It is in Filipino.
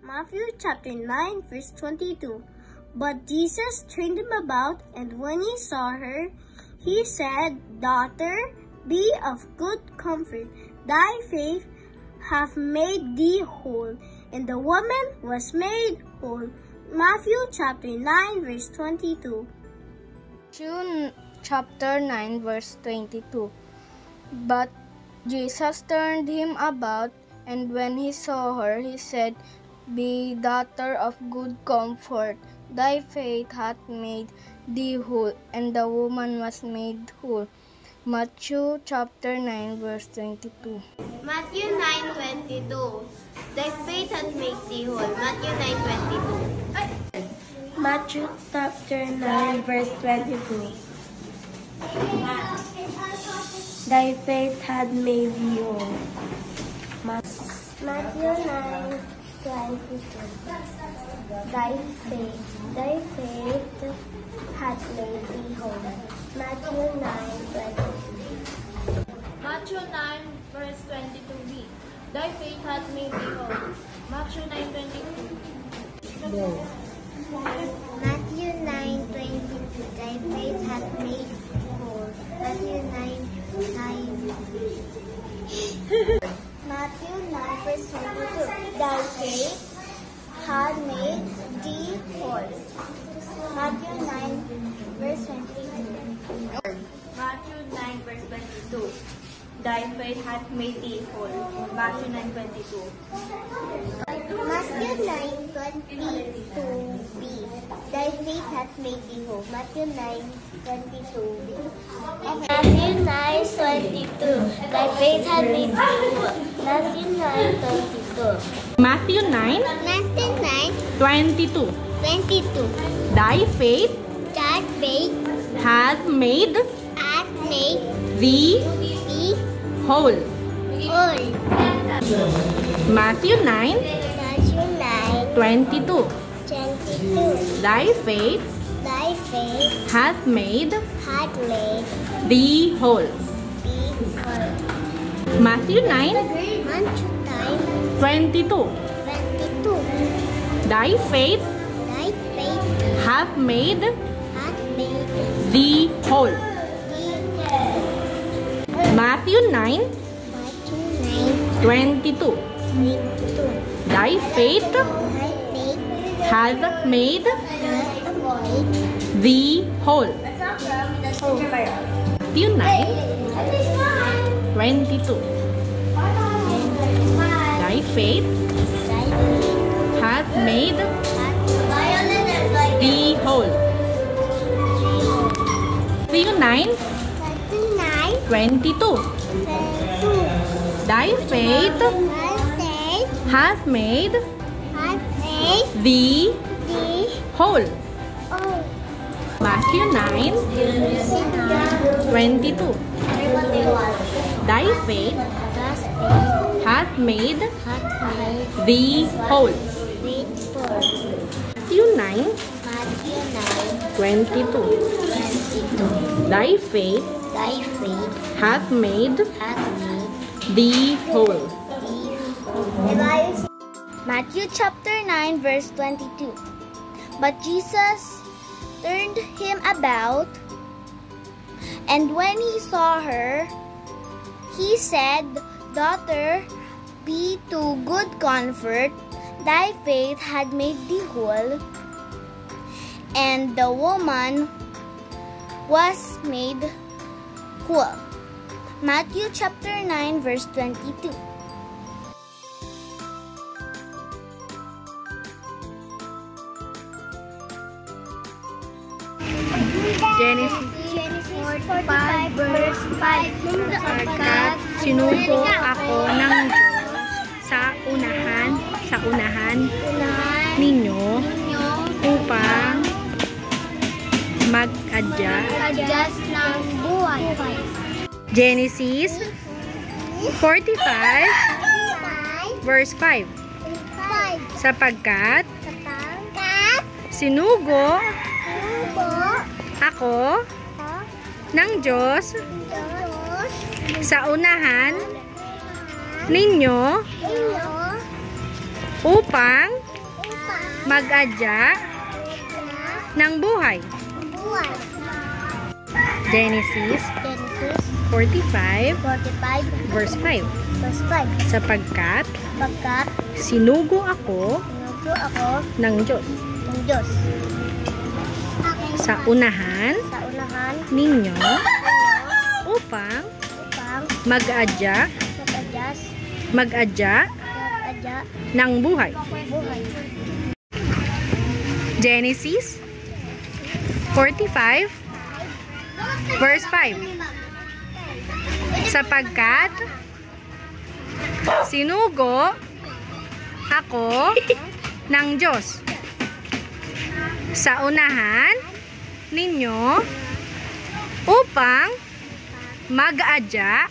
Matthew chapter 9 verse 22. But Jesus turned him about, and when he saw her, he said, Daughter, be of good comfort. Thy faith hath made thee whole. And the woman was made whole. Matthew chapter 9 verse 22. Matthew chapter 9 verse 22. But Jesus turned him about, and when he saw her, he said, Be daughter of good comfort, thy faith hath made thee whole. And the woman was made whole. Matthew chapter 9 verse 22. Matthew 9:22. Thy faith hath made thee whole. Matthew 9:22. Matthew chapter 9 verse 22. Thy faith hath made thee whole. Matthew 9:22. Thy faith hath made thee whole. Matthew 9:22. Matthew 9 verse 22b. Thy faith hath made thee whole. Matthew 9:22. Matthew 9:22. Thy faith hath made thee whole. Matthew 9:9. Matthew 9 verse 22. Thy faith hath made thee whole. Matthew 9 verse 22. Matthew 9 verse 22. Thy faith hath made thee whole. Matthew 9:22. Matthew 9:22b. Thy faith hath made thee whole. Matthew 9:22b. Matthew 9:22. Thy faith hath made thee whole. Matthew 9:22. Matthew 9, Matthew 22. 9:22. Thy faith Thy faith hath made hath made thee thee whole. whole. Matthew 9, Matthew 22. 9:22. Thy faith Thy faith hath made hath made thee whole. thee whole. Matthew 9, Matthew 22. 9:22. Thy faith Thy faith hath made hath made thee whole. thee whole. Matthew 9, Matthew 22. 9:22. Thy faith Thy faith hath made hath made thee whole. whole. Matthew 9, 22. Thy faith Thy faith hath made hath thee whole. Matthew 9, 22. Thy faith hath made thee whole. Matthew 9, 22. Thy faith hath made thee whole. Matthew 9, 22. Thy faith hath made thee whole. Matthew chapter 9 verse 22. But Jesus turned him about, and when he saw her, he said, Daughter, be to good comfort, thy faith had made thee whole. And the woman was made whole. Matthew chapter 9 verse 22. Genesis 45 verse 5. Sapagkat sinugo ako ng Diyos sa unahan ninyo upang Adjust ng buhay. Genesis 45 verse 5. Sapagkat sinugo ako ng Diyos sa unahan ninyo upang mag-adya ng buhay. Genesis 45 verse 5. Sapagkat sinugo ako ng Diyos sa unahan ninyo upang mag-adya ng buhay. Genesis 45 verse 5. Sapagkat sinugo ako ng Diyos sa unahan ninyo upang mag-adya